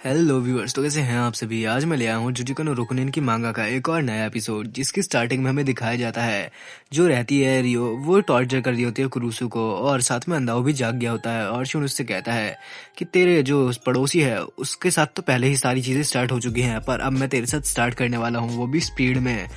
Hello viewers, तो कैसे हैं आप सभी। आज मैं ले आया हूँ जुजुत्सु नो रोकुनिन की मांगा का एक और नया एपिसोड, जिसकी स्टार्टिंग में हमें दिखाया जाता है जो रहती है रियो, वो टॉर्चर कर रही होती है कुरुसु को, और साथ में अंदाओ भी जाग गया होता है। और शुन उससे कहता है कि तेरे जो पड़ोसी है उसके साथ तो पहले ही सारी चीजें स्टार्ट हो चुकी हैं, पर अब मैं तेरे साथ स्टार्ट करने वाला हूँ, वो भी स्पीड में।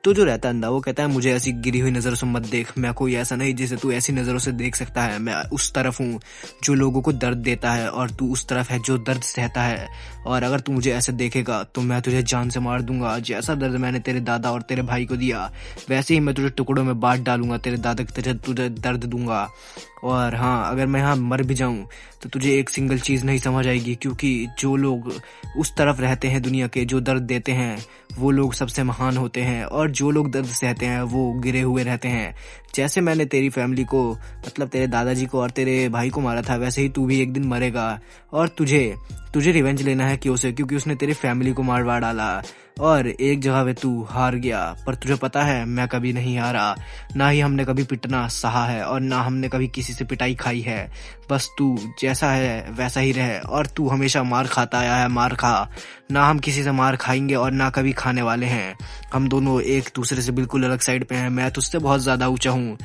तो जो रहता है अंदा, वो कहता है मुझे ऐसी गिरी हुई नजरों से मत देख, मैं कोई ऐसा नहीं जिसे तू ऐसी नजरों से देख सकता है। मैं उस तरफ हूँ जो लोगों को दर्द देता है, और तू उस तरफ है जो दर्द सहता है। और अगर तू मुझे ऐसे देखेगा तो मैं तुझे जान से मार दूंगा। जैसा दर्द मैंने तेरे दादा और तेरे भाई को दिया, वैसे ही मैं तुझे टुकड़ों में बांट डालूंगा, तेरे दादा की तरह तुझे दर्द दूंगा। और हाँ, अगर मैं यहाँ मर भी जाऊं तो तुझे एक सिंगल चीज नहीं समझ आएगी, क्योंकि जो लोग उस तरफ रहते हैं दुनिया के, जो दर्द देते हैं, वो लोग सबसे महान होते हैं, और जो लोग दर्द सहते हैं वो गिरे हुए रहते हैं। जैसे मैंने तेरी फैमिली को, मतलब तेरे दादाजी को और तेरे भाई को मारा था, वैसे ही तू भी एक दिन मरेगा। और तुझे रिवेंज लेना है क्यों से, क्योंकि उसने तेरी फैमिली को मारवा डाला, और एक जगह पे तू हार गया। पर तुझे पता है मैं कभी नहीं हारा, ना ही हमने कभी पिटना सहा है, और ना हमने कभी किसी से पिटाई खाई है। बस तू जैसा है वैसा ही रहे, और तू हमेशा मार खाता आया है, मार खा। ना हम किसी से मार खाएंगे और ना कभी खाने वाले हैं। हम दोनों एक दूसरे से बिल्कुल अलग साइड पे हैं। मैं तुझसे बहुत ज्यादा ऊंचा हूँ।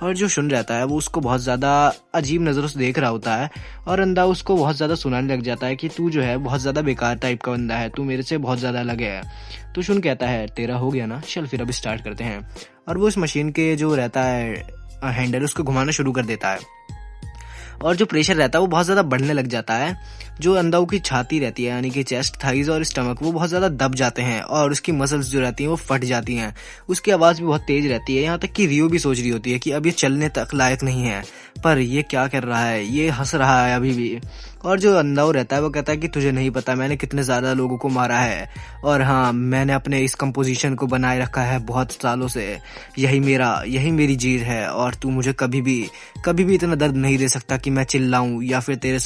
और जो सुन रहता है वो उसको बहुत ज्यादा अजीब नजरों से देख रहा होता है, और अंदा उसको बहुत ज्यादा सुनाने लग जाता है कि तू जो है बहुत ज्यादा बेकार टाइप का बंदा है, तू मेरे से बहुत ज्यादा अलग है। तो सुन कहता है तेरा हो गया ना, चल फिर अब स्टार्ट करते हैं। और वो इस मशीन के जो रहता है हैंडल, उसको घुमाना शुरू कर देता है, और जो प्रेशर रहता है वो बहुत ज्यादा बढ़ने लग जाता है। जो अंदाओं की छाती रहती है, यानी कि चेस्ट, थाइज और स्टमक, वो बहुत ज्यादा दब जाते हैं, और उसकी मसल्स जो रहती हैं वो फट जाती हैं। उसकी आवाज भी बहुत तेज रहती है, यहाँ तक कि रियो भी सोच रही होती है कि अब ये चलने तक लायक नहीं है, पर ये क्या कर रहा है, ये हंस रहा है अभी भी। और जो अंदाओ रहता है वो कहता है कि तुझे नहीं पता मैंने कितने ज्यादा लोगों को मारा है, और हाँ, मैंने अपने इस कंपोजिशन को बनाए रखा है बहुत सालों से। यही मेरी जीत है, और तू मुझे कभी भी इतना दर्द नहीं दे सकता कि मैं चिल्लाऊं या फिर तेरे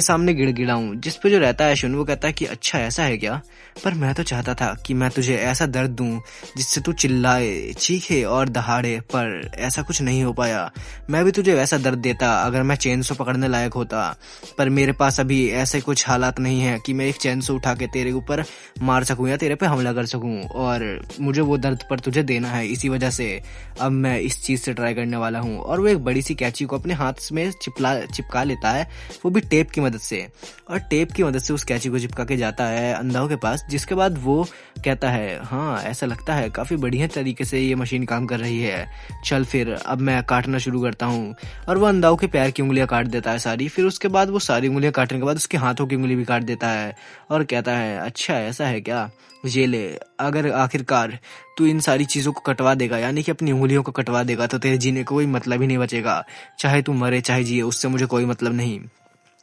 सामने गिड़गिड़ाऊं। जिस पे जो रहता है शुन, वो कहता है कि अच्छा ऐसा है क्या, पर मैं तो चाहता था कि मैं तुझे ऐसा दर्द दूं जिससे तू चिल्लाए, चीखे और दहाड़े, पर ऐसा कुछ नहीं हो पाया। मैं भी तुझे वैसा दर्द देता अगर मैं चेनसो पकड़ने लायक होता, पर मेरे पास अभी ऐसे कुछ हालात नहीं है कि मैं एक चेनसो उठा के तेरे ऊपर मार सकूं या तेरे पे हमला कर सकूं, और मुझे वो दर्द पर तुझे देना है। इसी वजह से अब मैं इस चीज से ट्राई करने वाला हूं। और वो एक बड़ी सी कैंची को अपने हाथ में चिपका लेता है, वो भी टेप की मदद से, और टेप की मदद से उस कैंची को चिपका के जाता है अंधाओं के पास। जिसके बाद वो कहता है हाँ, ऐसा लगता है काफी बढ़िया तरीके से ये मशीन काम कर रही है, चल फिर अब मैं काटना शुरू करता हूँ। और वो अंधाओं के पैर की उंगलियां काट देता है सारी। फिर उसके बाद वो सारी उंगलियां काटने के बाद उसके हाथों की उंगली भी काट देता है, और कहता है अच्छा ऐसा है क्या, ये ले, अगर आखिरकार तू इन सारी चीजों को कटवा देगा, यानी कि अपनी उंगलियों को कटवा देगा, तो तेरे जीने को कोई मतलब ही नहीं बचेगा। चाहे तू मरे चाहे जिए, उससे मुझे कोई मतलब नहीं।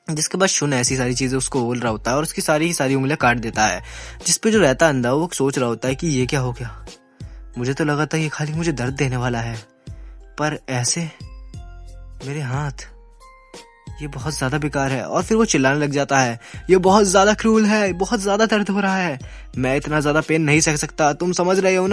जिसके बाद शुन ऐसी सारी चीजें उसको बोल रहा होता है, और उसकी सारी उंगलियां काट देता है। जिसपे जो रहता है अंधा, वो सोच रहा होता है कि ये क्या हो गया, मुझे तो लगा था ये खाली मुझे दर्द देने वाला है, पर ऐसे मेरे हाथ, ये बहुत ज्यादा बेकार है। और फिर वो चिल्लाने लग जाता है ये बहुत ज्यादा क्रूल है, बहुत ज्यादा दर्द हो रहा है, मैं इतना ज्यादा पेन नहीं सह सकता, तुम समझ रहे हो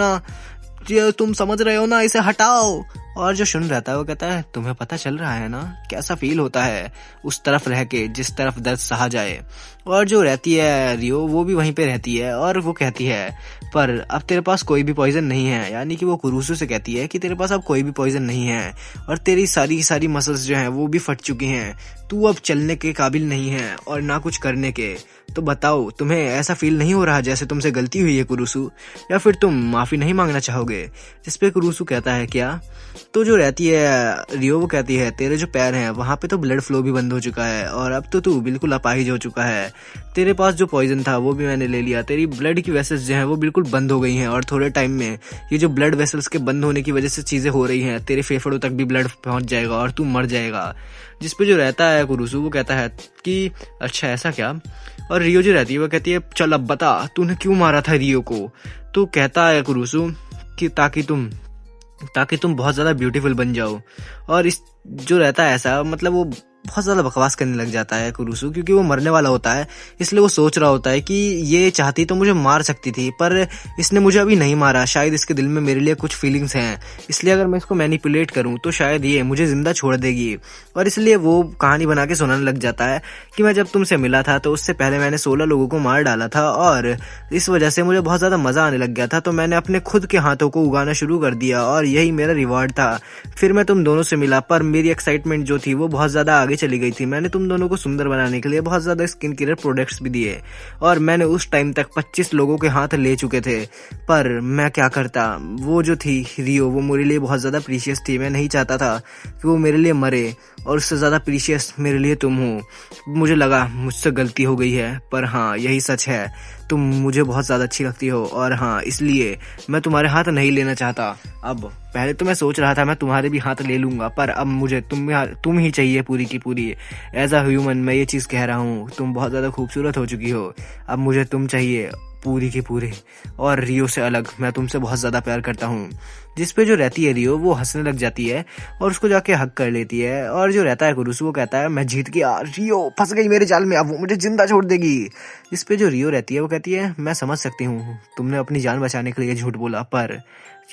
ना, इसे हटाओ। और जो सुन रहता है वो कहता है तुम्हें पता चल रहा है ना कैसा फील होता है उस तरफ रह के जिस तरफ दर्द सहा जाए। और जो रहती है रियो, वो भी वहीं पे रहती है, और वो कहती है पर अब तेरे पास कोई भी पॉइजन नहीं है, यानी कि वो कुरुसु से कहती है कि तेरे पास अब कोई भी पॉइजन नहीं है, और तेरी सारी मसल्स जो हैं वो भी फट चुकी हैं, तू अब चलने के काबिल नहीं है और ना कुछ करने के। तो बताओ, तुम्हें ऐसा फील नहीं हो रहा जैसे तुमसे गलती हुई है कुरुसु, या फिर तुम माफी नहीं मांगना चाहोगे? जिसपे कुरुसु कहता है क्या? तो जो रहती है रियो, वो कहती है तेरे जो पैर हैं वहां पे तो ब्लड फ्लो भी बंद हो चुका है, और अब तो तू बिल्कुल अपाहिज हो चुका है। तेरे पास जो पॉइजन था वो भी मैंने ले लिया, तेरी ब्लड की वेसल्स जो हैं वो बिल्कुल बंद हो गई हैं, और थोड़े टाइम में ये जो ब्लड वेसल्स के बंद होने की वजह से चीजें हो रही हैं, तेरे फेफड़ों तक भी ब्लड पहुंच जाएगा और तू मर जाएगा। जिसपे जो रहता है कुरुसु, वो कहता है कि अच्छा ऐसा क्या? और रियो जो रहती है वो कहती है चल अब बता तूने क्यों मारा था रियो को? तो कहता है कुरुसु कि ताकि तुम बहुत ज्यादा ब्यूटीफुल बन जाओ। और इस जो रहता है ऐसा, मतलब वो बहुत ज़्यादा बकवास करने लग जाता है कुरुसु, क्योंकि वो मरने वाला होता है। इसलिए वो सोच रहा होता है कि ये चाहती तो मुझे मार सकती थी, पर इसने मुझे अभी नहीं मारा, शायद इसके दिल में मेरे लिए कुछ फीलिंग्स हैं, इसलिए अगर मैं इसको मैनिपुलेट करूं तो शायद ये मुझे ज़िंदा छोड़ देगी। और इसलिए वो कहानी बना के सुनाने लग जाता है कि मैं जब तुमसे मिला था तो उससे पहले मैंने 16 लोगों को मार डाला था, और इस वजह से मुझे बहुत ज़्यादा मज़ा आने लग गया था, तो मैंने अपने खुद के हाथों को उगाना शुरू कर दिया और यही मेरा रिवॉर्ड था। फिर मैं तुम दोनों से मिला, पर मेरी एक्साइटमेंट जो थी वो बहुत ज़्यादा आगे चली गई थी। मैंने तुम दोनों को सुंदर बनाने के लिए बहुत ज़्यादा स्किन केयर प्रोडक्ट्स भी दिए, और मैंने उस टाइम तक 25 लोगों के हाथ ले चुके थे। पर मैं क्या करता, वो जो थी रियो, वो मेरे लिए बहुत ज़्यादा प्रीशियस थी। मैं नहीं चाहता था कि वो मेरे लिए मरे, और उससे ज़्यादा प्रीशियस मेरे लिए तुम हो। मुझे लगा मुझसे गलती हो गई है, पर हाँ यही सच है, तुम मुझे बहुत ज़्यादा अच्छी लगती हो, और हाँ इसलिए मैं तुम्हारे हाथ नहीं लेना चाहता। अब पहले तो मैं सोच रहा था मैं तुम्हारे भी हाथ ले लूँगा, पर अब मुझे तुम ही चाहिए पूरी की पूरी। एज अ ह्यूमन मैं ये चीज़ कह रहा हूँ, तुम बहुत ज़्यादा खूबसूरत हो चुकी हो, अब मुझे तुम चाहिए पूरी की पूरी। और रियो से अलग मैं तुमसे बहुत ज़्यादा प्यार करता हूँ। जिस पे जो रहती है रियो, वो हंसने लग जाती है और उसको जाके हक कर लेती है। और जो रहता है कुरुसु, वो कहता है मैं जीत गया, रियो फंस गई मेरे जाल में, अब वो मुझे जिंदा छोड़ देगी। जिस पे जो रियो रहती है वो कहती है मैं समझ सकती हूँ तुमने अपनी जान बचाने के लिए झूठ बोला, पर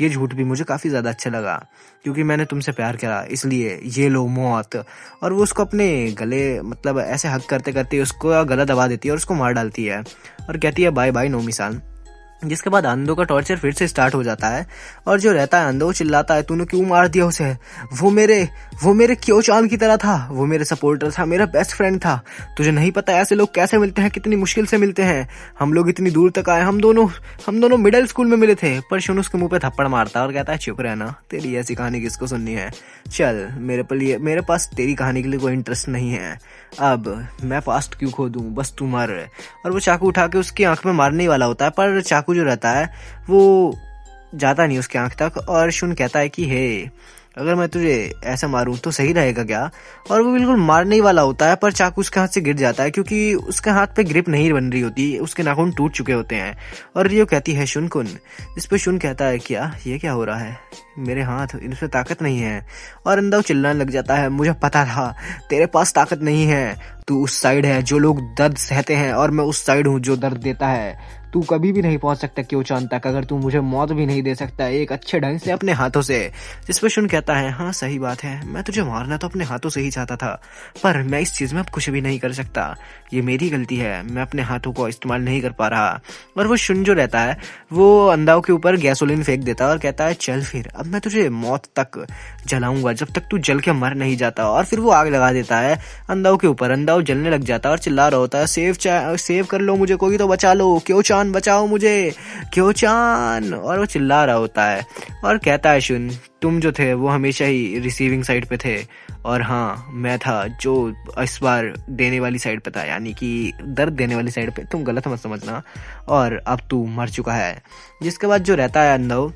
ये झूठ भी मुझे काफ़ी ज़्यादा अच्छा लगा, क्योंकि मैंने तुमसे प्यार करा, इसलिए ये लो मौत। और वो उसको अपने गले मतलब ऐसे हक करते करते उसको गला दबा देती है और उसको मार डालती है, और कहती है बाय बाय नोमी-सान। जिसके बाद आनंदो का टॉर्चर फिर से स्टार्ट हो जाता है, और जो रहता है आनंदो वो चिल्लाता है तूने क्यों मार दिया उसे, वो मेरे क्योचान की तरह था, वो मेरे सपोर्टर था, मेरा बेस्ट फ्रेंड था। तुझे नहीं पता ऐसे लोग कैसे मिलते हैं, कितनी मुश्किल से मिलते हैं। हम लोग इतनी दूर तक आए, हम दोनों मिडिल स्कूल में मिले थे। पर शुन उसके मुंह पे थप्पड़ मारता है और कहता है चुप रहना, तेरी ऐसी कहानी किसको सुननी है, चल मेरे पास तेरी कहानी के लिए कोई इंटरेस्ट नहीं है। अब मैं फास्ट क्यों खो दूं, बस तू मर। और वो चाकू उठा के उसकी आंख में मारने ही वाला होता है, पर चाकू जो रहता है वो जाता नहीं उसकी आंख तक। और शुन कहता है कि हे अगर मैं तुझे ऐसा मारूं तो सही रहेगा क्या। और वो बिल्कुल मारने ही वाला होता है, पर चाकू उसके हाथ से गिर जाता है, क्योंकि उसके हाथ पे ग्रिप नहीं बन रही होती, उसके नाखून टूट चुके होते हैं। और रियो कहती है शुन कुन। इस पे शुन कहता है क्या हो रहा है, मेरे हाथ इनसे ताकत नहीं है। और अंदाव चिल्लाने लग जाता है मुझे पता था तेरे पास ताकत नहीं है, तू उस साइड है जो लोग दर्द सहते हैं, और मैं उस साइड हूँ जो दर्द देता है। तू कभी भी नहीं पहुंच सकता क्योचान तक अगर तू मुझे मौत भी नहीं दे सकता एक अच्छे ढंग से अपने हाथों से। जिस पर शुन कहता है हाँ सही बात है, मैं तुझे मारना तो अपने हाथों से ही चाहता था, पर मैं इस चीज में अब कुछ भी नहीं कर सकता, ये मेरी गलती है, मैं अपने हाथों को इस्तेमाल नहीं कर पा रहा। और वो शुन जो रहता है वो अंदाव के ऊपर गैसोलीन फेंक देता है और कहता है चल फिर अब मैं तुझे मौत तक जलाऊंगा जब तक तू जल के मर नहीं जाता। और फिर वो आग लगा देता है अंदाव के ऊपर, अंदाव जलने लग जाता है और चिल्ला रहा होता है सेव कर लो मुझे, कोई तो बचा लो, क्योचान बचाओ मुझे, क्योचान। और वो चिल्ला रहा होता है और कहता है शुन तुम जो थे वो हमेशा ही रिसीविंग साइड पे थे, और हाँ मैं था जो इस बार देने वाली साइड पे था, यानी कि दर्द देने वाली साइड पे, तुम गलत मत समझना, और अब तू मर चुका है। जिसके बाद जो रहता है अंदव,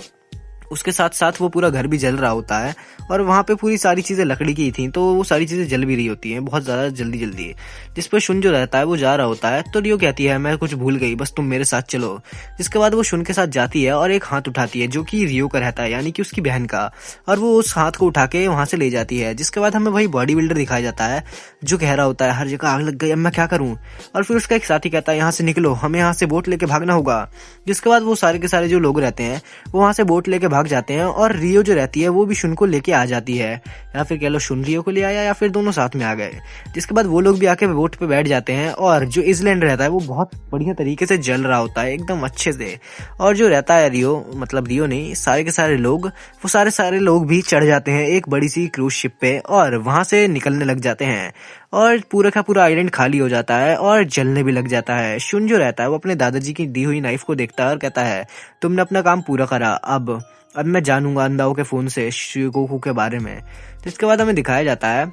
उसके साथ साथ वो पूरा घर भी जल रहा होता है, और वहाँ पे पूरी सारी चीज़ें लकड़ी की थी, तो वो सारी चीज़ें जल भी रही होती हैं बहुत ज़्यादा जल्दी। जिस पर शुन जो रहता है वो जा रहा होता है, तो रियो कहती है मैं कुछ भूल गई, बस तुम मेरे साथ चलो। जिसके बाद वो शुन के साथ जाती है और एक हाथ उठाती है जो कि रियो का रहता है, यानी कि उसकी बहन का, और वो उस हाथ को उठा के वहाँ से ले जाती है। जिसके बाद हमें वही बॉडी बिल्डर दिखाया जाता है जो कह रहा होता है हर जगह आग लग गई, अब मैं क्या करूँ। और फिर उसका एक साथी कहता है यहाँ से निकलो, हमें यहाँ से बोट लेके भागना होगा। जिसके बाद वो सारे के सारे जो लोग रहते हैं वो वहाँ से बोट लेके भाग जाते हैं, और रियो जो रहती है वो भी शुन को लेके आ जाती है, या फिर कह लो शुन रियो को ले आया, या फिर दोनों साथ में आ गए। जिसके बाद वो लोग भी आके बोट पे बैठ जाते हैं, और जो इजलैंड रहता है वो बहुत बढ़िया तरीके से जल रहा होता है एकदम अच्छे से। और जो रहता है रियो, मतलब रियो नहीं, सारे के सारे लोग, वो सारे लोग भी चढ़ जाते हैं एक बड़ी सी क्रूज शिप पे, और वहां से निकलने लग जाते हैं, और पूरा का पूरा आइलैंड खाली हो जाता है और जलने भी लग जाता है। शुन जो रहता है वो अपने दादाजी की दी हुई नाइफ को देखता है और कहता है तुमने अपना काम पूरा करा, अब मैं जानूंगा अंदाओं के फोन से शिकोकू के बारे में। जिसके बाद हमें दिखाया जाता है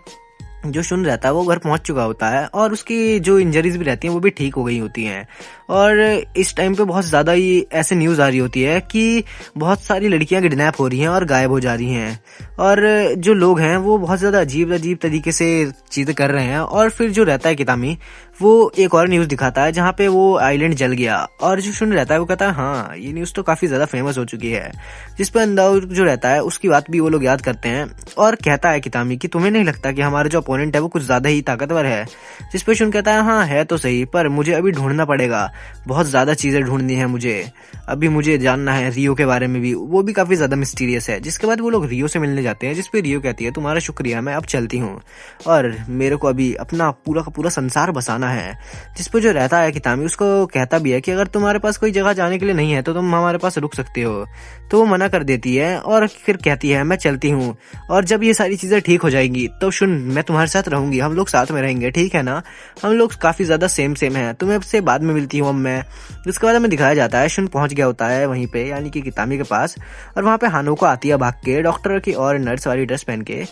जो शुन रहता है वो घर पहुंच चुका होता है, और उसकी जो इंजरीज भी रहती हैं वो भी ठीक हो गई होती हैं। और इस टाइम पे बहुत ज़्यादा ही ऐसे न्यूज़ आ रही होती है कि बहुत सारी लड़कियां किडनैप हो रही हैं और गायब हो जा रही हैं, और जो लोग हैं वो बहुत ज़्यादा अजीब अजीब तरीके से चीज़ें कर रहे हैं। और फिर जो रहता है कितामी, वो एक और न्यूज़ दिखाता है जहाँ पे वो आइलैंड जल गया, और जो सुन रहता है वो कहता है हाँ ये न्यूज़ तो काफ़ी ज़्यादा फेमस हो चुकी है, जिस पर अंदाज जो रहता है उसकी बात भी वो लोग याद करते हैं। और कहता है कितामी कि तुम्हें नहीं लगता कि हमारा जो अपोनेंट है वो कुछ ज़्यादा ही ताकतवर है? जिस पर शुन कहता है हाँ है तो सही, पर मुझे अभी ढूंढना पड़ेगा, बहुत ज़्यादा चीज़ें ढूंढनी है मुझे, अभी मुझे जानना है रियो के बारे में भी, वो भी काफ़ी ज़्यादा मिस्टीरियस है। जिसके बाद वो लोग रियो से मिलने जाते हैं, जिस पे रियो कहती है तुम्हारा शुक्रिया, मैं अब चलती हूँ और मेरे को अभी अपना पूरा का पूरा संसार बसाना है। जिस पे जो रहता है कितामी उसको कहता भी है कि अगर तुम्हारे पास कोई जगह जाने के लिए नहीं है तो तुम हमारे पास रुक सकते हो, तो वो मना कर देती है और फिर कहती है मैं चलती हूँ, और जब ये सारी चीज़ें ठीक हो जाएंगी तो सुन मैं तुम्हारे साथ रहूंगी, हम लोग साथ में रहेंगे, ठीक है ना? हम लोग काफ़ी ज़्यादा सेम हैं, तुम्हें से बाद में मिलती हूँ अब मैं। जिसके बाद हमें दिखाया जाता है शुन पहुंच गया होता है वहीं पे, यानी कि कितामी के पास, और वहाँ पे हानुको आती है भाग के डॉक्टर की और नर्स वाली ड्रेस पहन के,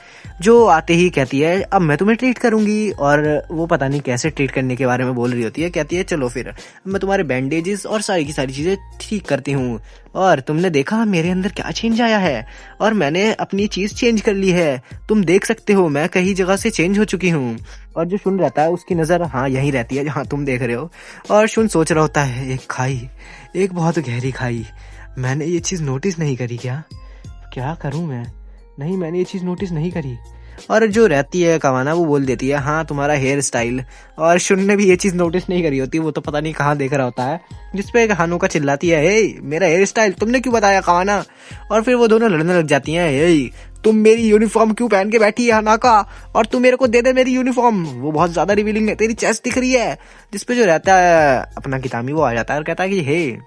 जो आते ही कहती है अब मैं तुम्हें ट्रीट करूंगी, और वो पता नहीं कैसे ट्रीट करने के बारे में बोल रही होती है। कहती है चलो फिर मैं तुम्हारे बैंडेजेस और सारी की सारी चीज़ें ठीक करती हूँ, और तुमने देखा मेरे अंदर क्या चेंज आया है, और मैंने अपनी चीज़ चेंज कर ली है, तुम देख सकते हो मैं कई जगह से चेंज हो चुकी हूँ। और जो शुन रहता है उसकी नज़र हाँ यहीं रहती है जहाँ तुम देख रहे हो, और शुन सोच रहा होता है एक खाई, एक बहुत गहरी खाई, मैंने ये चीज़ नोटिस नहीं करी, क्या करूँ मैं, नहीं मैंने ये चीज़ नोटिस नहीं करी। और जो रहती है कवाना वो बोल देती है हाँ तुम्हारा हेयर स्टाइल, और शुन ने भी ये चीज़ नोटिस नहीं करी होती, वो तो पता नहीं कहाँ देख रहा होता है। जिसपे हानुका चिल्लाती है हे मेरा हेयर स्टाइल तुमने क्यों बताया कवाना, और फिर वो दोनों लड़ने लग जाती हैं, हे तुम मेरी यूनिफॉर्म क्यों पहन के बैठी है हानाका, और तू मेरे को दे दे मेरी यूनिफॉर्म, वो बहुत ज़्यादा रिवीलिंग है, तेरी चेस्ट दिख रही है। जिसपे जो रहता है अपना कितामी वो आ जाता है और कहता है कि हे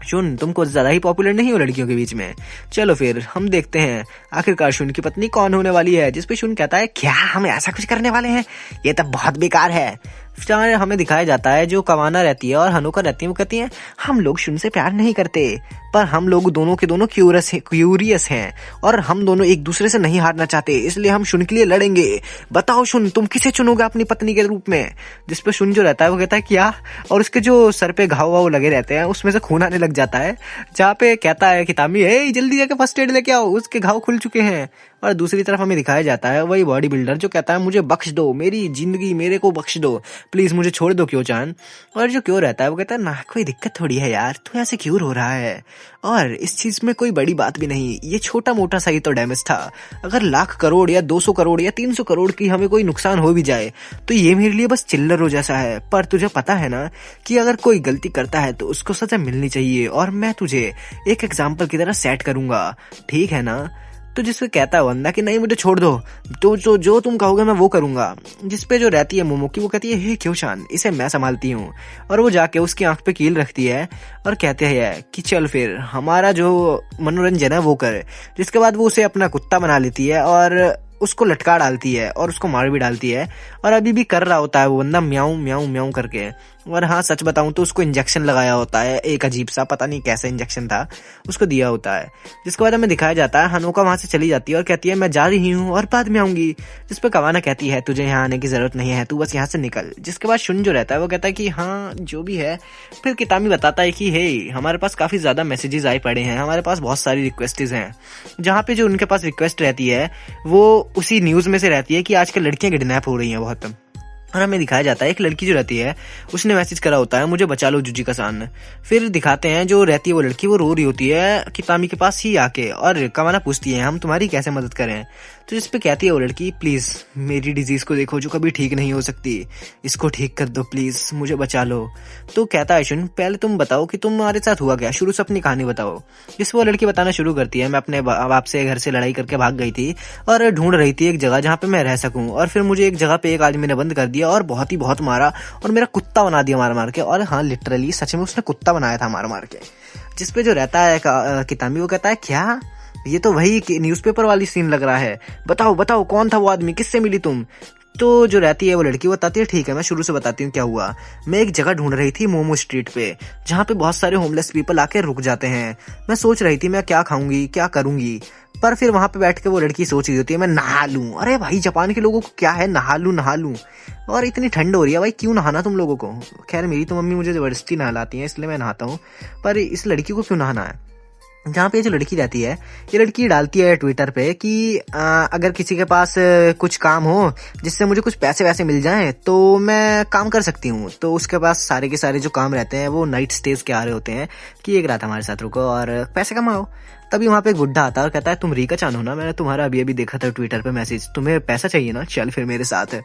शुन तुम कुछ ज़्यादा ही पॉपुलर नहीं हो लड़कियों के बीच में, चलो फिर हम देखते हैं आखिरकार शुन की पत्नी कौन होने वाली है। जिसपे शुन कहता है क्या हम ऐसा कुछ करने वाले हैं, ये तो बहुत बेकार है। फिर हमें दिखाया जाता है जो कवाना रहती है और हनुका रहती है, वो कहती है हम लोग शुन से प्यार नहीं करते, पर हम लोग दोनों के दोनों क्यूरियस हैं और हम दोनों एक दूसरे से नहीं हारना चाहते, इसलिए हम शुन के लिए लड़ेंगे, बताओ शुन तुम किसे चुनोगे अपनी पत्नी के रूप में। जिसपे शुन जो रहता है वो कहता है क्या, और उसके जो सर पे घाव वाव लगे रहते हैं उसमें से खून आने लग जाता है, जहाँ पे कहता है कितामी हे जल्दी जाके फर्स्ट एड लेके आओ, उसके घाव खुल चुके हैं। और दूसरी तरफ हमें दिखाया जाता है वही बॉडी बिल्डर जो कहता है मुझे बख्श दो, मेरी जिंदगी मेरे को बख्श दो प्लीज, मुझे छोड़ दो क्यों चान। और जो क्यों रहता है वो कहता है ना कोई दिक्कत थोड़ी है यार, तू ऐसे क्यों रो रहा है, और इस चीज में कोई बड़ी बात भी नहीं, ये छोटा मोटा सा ही तो डैमेज था, अगर लाख करोड़ या 200 करोड़ या 300 करोड़ की हमें कोई नुकसान हो भी जाए तो ये मेरे लिए बस चिल्लरों जैसा है। पर तुझे पता है ना कि अगर कोई गलती करता है तो उसको सजा मिलनी चाहिए, और मैं तुझे एक एग्जाम्पल की तरह सेट करूंगा, ठीक है ना। तो जिसपे कहता है वंदा कि नहीं मुझे छोड़ दो, तो जो तुम कहोगे मैं वो करूंगा। जिसपे जो रहती है मोमोकी वो कहती है हे क्यों-चान इसे मैं संभालती हूँ, और वो जाके उसकी आंख पे कील रखती है और कहते हैं कि चल फिर हमारा जो मनोरंजन है वो कर। जिसके बाद वो उसे अपना कुत्ता बना लेती है और उसको लटका डालती है और उसको मार भी डालती है, और अभी भी कर रहा होता है वो बंदा म्याऊं म्याऊं म्याऊं करके। और हाँ सच बताऊं तो उसको इंजेक्शन लगाया होता है, एक अजीब सा पता नहीं कैसा इंजेक्शन था उसको दिया होता है। जिसके बाद हमें दिखाया जाता है हनुका वहां से चली जाती है और कहती है मैं जा रही हूँ और बाद में आऊंगी। जिस पर कवाना कहती है तुझे यहाँ आने की जरूरत नहीं है, तू बस यहाँ से निकल। जिसके बाद शुन जो रहता है वो कहता है कि हाँ जो भी है। फिर कितामी बताता है कि हे हमारे पास काफी ज्यादा मैसेजेस आए पड़े हैं, हमारे पास बहुत सारी रिक्वेस्टेज हैं, जहाँ पे जो उनके पास रिक्वेस्ट रहती है वो उसी न्यूज में से रहती है कि आजकल लड़कियां किडनैप हो रही हैं बहुत। और हमें दिखाया जाता है एक लड़की जो रहती है उसने मैसेज करा होता है मुझे बचा लो जुजिका-सान। फिर दिखाते हैं जो रहती है वो लड़की वो रो रही होती है कितामी के पास ही आके, और कवाना पूछती है हम तुम्हारी कैसे मदद करें। तो जिस पे कहती है वो लड़की प्लीज मेरी डिजीज को देखो जो कभी ठीक नहीं हो सकती, इसको ठीक कर दो प्लीज, मुझे बचा लो। तो कहता है शुन पहले तुम बताओ कि तुम्हारे साथ हुआ क्या, शुरू से अपनी कहानी बताओ। जिस वो लड़की बताना शुरू करती है मैं अपने बाप से घर से लड़ाई करके भाग गई थी और ढूंढ रही थी एक जगह जहाँ पे मैं रह सकूं, और फिर मुझे एक जगह पे एक आदमी ने बंद कर दिया और बहुत मारा और मेरा कुत्ता बना दिया मार मार के। और हाँ लिटरली सच में उसने कुत्ता बनाया था मार मार के। जिसपे जो रहता है कितामी वो कहता है क्या, ये तो वही न्यूज़पेपर वाली सीन लग रहा है, बताओ बताओ कौन था वो आदमी, किससे मिली तुम। तो जो रहती है वो लड़की वो बताती है, ठीक है मैं शुरू से बताती हूँ क्या हुआ। मैं एक जगह ढूंढ रही थी मोमो स्ट्रीट पे, जहाँ पे बहुत सारे होमलेस पीपल आके रुक जाते हैं। मैं सोच रही थी मैं क्या खाऊंगी क्या करूंगी, पर फिर वहां पे बैठ के वो लड़की सोच रही होती है मैं नहा लूं। अरे भाई जापान के लोगों को क्या है, नहा लूं। और इतनी ठंड हो रही है भाई, क्यों नहाना तुम लोगों को। खैर मेरी तो मम्मी मुझे जबरदस्ती नहलाती है इसलिए मैं नहाता हूँ, पर इस लड़की को क्यों नहाना है। जहाँ पे जो लड़की रहती है, ये लड़की डालती है ट्विटर पे कि अगर किसी के पास कुछ काम हो जिससे मुझे कुछ पैसे वैसे मिल जाएं तो मैं काम कर सकती हूँ। तो उसके पास सारे के सारे जो काम रहते हैं वो नाइट स्टेज के आ रहे होते हैं कि एक रात हमारे साथ रुको और पैसे कमाओ। तभी वहाँ पे एक बुड्ढा आता है और कहता है तुम रीका चान हो ना, मैंने तुम्हारा अभी अभी देखा था ट्विटर पे मैसेज, तुम्हें पैसा चाहिए ना, चल फिर मेरे साथ।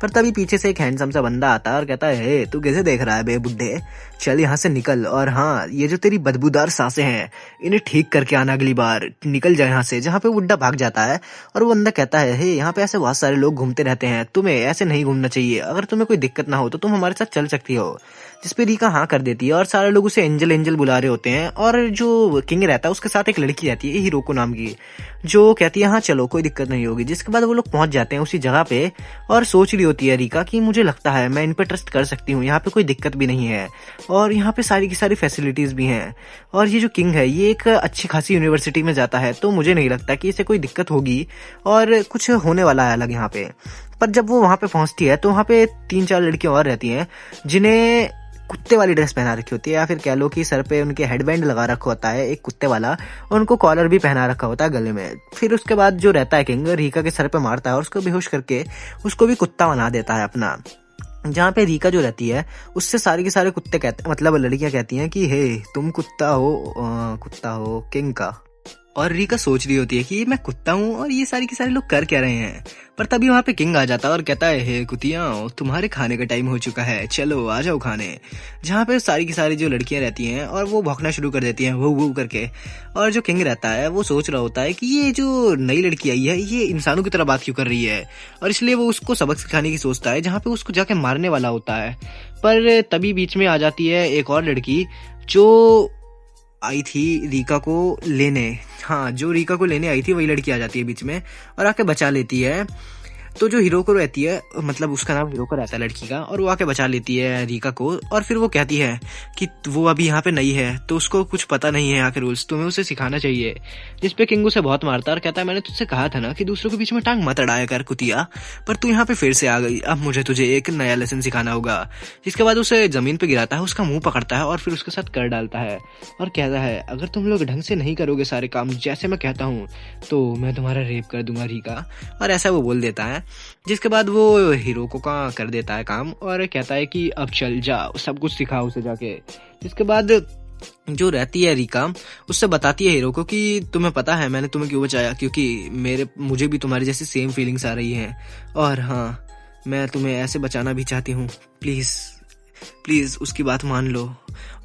पर तभी पीछे से एक हैंडसम सा बंदा आता है और कहता है हे तू कैसे देख रहा है बे बुड्ढे, चल यहाँ से निकल, और हाँ ये जो तेरी बदबूदार सांसें हैं इन्हें ठीक करके आना अगली बार, निकल जाए यहाँ से। जहाँ पे बुड्ढा भाग जाता है और वो बंदा कहता है हे यहाँ पे ऐसे बहुत सारे लोग घूमते रहते हैं, तुम्हें ऐसे नहीं घूमना चाहिए, अगर तुम्हें कोई दिक्कत ना हो तो तुम हमारे साथ चल सकती हो। जिसपे रीका हाँ कर देती है और सारे लोग उसे एंजल एंजल बुला रहे होते हैं। और जो किंग रहता है उसके साथ एक लड़की रहती है हिरोको नाम की, जो कहती है हाँ चलो कोई दिक्कत नहीं होगी। जिसके बाद वो लोग पहुंच जाते हैं उसी जगह पे और सोच रही होती है रीका कि मुझे लगता है मैं इन पे ट्रस्ट कर सकती हूँ, यहाँ पे कोई दिक्कत भी नहीं है और यहाँ पे सारी की सारी फैसिलिटीज भी हैं। और ये जो किंग है ये एक अच्छी खासी यूनिवर्सिटी में जाता है, तो मुझे नहीं लगता कि इसे कोई दिक्कत होगी और कुछ होने वाला है अलग यहाँ पे। पर जब वो वहां पे पहुंचती है तो वहां पे 3-4 लड़कियां और रहती हैं जिन्हें कुत्ते वाली ड्रेस पहना रखी होती है, या फिर कह लो कि सर पे उनके हेडबैंड लगा रखा होता है एक कुत्ते वाला, और उनको कॉलर भी पहना रखा होता है गले में। फिर उसके बाद जो रहता है किंग रीका के सर पे मारता है और उसको बेहोश करके उसको भी कुत्ता बना देता है अपना। जहाँ पे रीका जो रहती है उससे सारे के सारे कुत्ते कहते मतलब लड़कियां कहती हैं कि हे तुम कुत्ता हो किंग का। और रीका सोच रही होती है कि मैं कुत्ता हूँ और ये सारे के सारे लोग कर क्या रहे हैं। पर तभी वहां पे किंग आ जाता है और कहता है हे कुतियाओं तुम्हारे खाने का टाइम हो चुका है, चलो आ जाओ खाने। जहाँ पे सारी की सारी जो लड़कियां रहती हैं और वो भौंकना शुरू कर देती हैं वो करके। और जो किंग रहता है वो सोच रहा होता है कि ये जो नई लड़की आई है ये इंसानों की तरह बात क्यों कर रही है, और इसलिए वो उसको सबक सिखाने की सोचता है, जहाँ पे उसको जाके मारने वाला होता है। पर तभी बीच में आ जाती है एक और लड़की जो आई थी रीका को लेने। हाँ जो रीका को लेने आई थी वही लड़की आ जाती है बीच में और आके बचा लेती है। तो जो हिरोको रहती है मतलब उसका नाम हिरोको रहता है लड़की का, और वो आके बचा लेती है रीका को। और फिर वो कहती है कि वो अभी यहाँ पे नई है तो उसको कुछ पता नहीं है यहाँ के रूल्स, तुम्हें उसे सिखाना चाहिए। जिसपे किंग उसे बहुत मारता है और कहता है मैंने तुझसे कहा था ना कि दूसरों के बीच में टांग मत अड़ाया कर कुतिया, पर तू यहाँ पे फिर से आ गई, अब मुझे तुझे एक नया लेसन सिखाना होगा। जिसके बाद उसे जमीन पे गिराता है, उसका मुंह पकड़ता है और फिर उसके साथ कर डालता है और कहता है अगर तुम लोग ढंग से नहीं करोगे सारे काम जैसे मैं कहता हूँ तो मैं तुम्हारा रेप कर दूंगा रीका, और ऐसा वो बोल देता है। जिसके बाद वो हिरोको का कर देता है काम और कहता है कि अब चल जा, सब कुछ सिखा उसे जाके। जिसके बाद जो रहती है रीका उससे बताती है हिरोको कि तुम्हें पता है मैंने तुम्हें क्यों बचाया, क्योंकि मुझे भी तुम्हारी जैसी सेम फीलिंग्स आ रही हैं, और हाँ मैं तुम्हें ऐसे बचाना भी चाहती हूँ, प्लीज उसकी बात मान लो।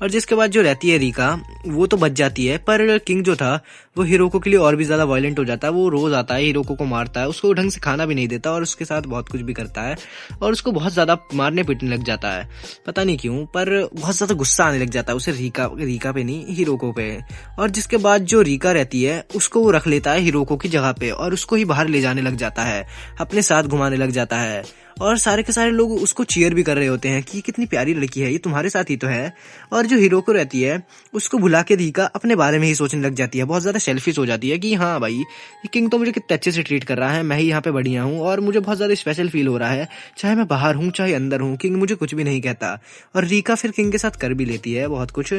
और जिसके बाद जो रहती है रीका वो तो बच जाती है, पर किंग जो था वो हिरोको के लिए और भी ज्यादा वायलेंट हो जाता है। वो रोज आता है हिरोको को मारता है, उसको ढंग से खाना भी नहीं देता और उसके साथ बहुत कुछ भी करता है और उसको बहुत ज्यादा मारने पीटने लग जाता है, पता नहीं क्यों, पर बहुत ज्यादा गुस्सा आने लग जाता है उसे रीका पे नहीं हिरोको पे। और जिसके बाद जो रीका रहती है उसको वो रख लेता है हिरोको की जगह पे और उसको ही बाहर ले जाने लग जाता है, अपने साथ घुमाने लग जाता है। और सारे के सारे लोग उसको चीयर भी कर रहे होते हैं कि कितनी प्यारी लड़की है ये, तुम्हारे साथ ही तो है। और जो हिरोको रहती है उसको भुला के रीका अपने बारे में ही सोचने लग जाती है, बहुत ज्यादा सेल्फिश हो जाती है कि हाँ भाई ये किंग तो मुझे कितने अच्छे से ट्रीट कर रहा है, मैं ही यहाँ पे बढ़िया हूँ और मुझे बहुत ज्यादा स्पेशल फील हो रहा है, चाहे मैं बाहर हूँ चाहे अंदर हूँ, किंग मुझे कुछ भी नहीं कहता। और रीका फिर किंग के साथ कर भी लेती है बहुत कुछ।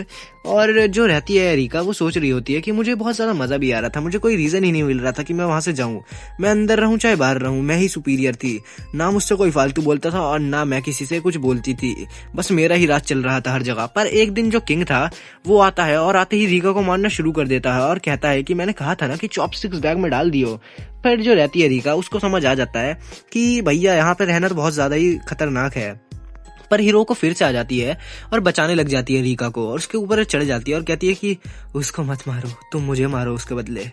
और जो रहती है रीका वो सोच रही होती है कि मुझे बहुत ज्यादा मजा भी आ रहा था, मुझे कोई रीजन ही नहीं मिल रहा था कि मैं वहां से जाऊं, मैं अंदर रहूं चाहे बाहर रहूं, मैं ही सुपीरियर थी, ना मुझसे कोई फालतू बोलता था और ना मैं किसी से कुछ बोलती थी, बस मेरा ही राज चल रहा था हर जगह। पर एक दिन जो किंग था वो आता है और आते ही रीका को मारना शुरू कर देता है और कहता है कि मैंने कहा था ना कि चॉपस्टिक्स बैग में डाल दियो। फिर जो रहती है रीका उसको समझ आ जाता है कि भैया यहाँ पे रहना तो बहुत ज्यादा ही खतरनाक है। पर हिरोको फिर से आ जाती है और बचाने लग जाती है रीका को और उसके ऊपर चढ़ जाती है और कहती है कि उसको मत मारो, तुम मुझे मारो उसके बदले।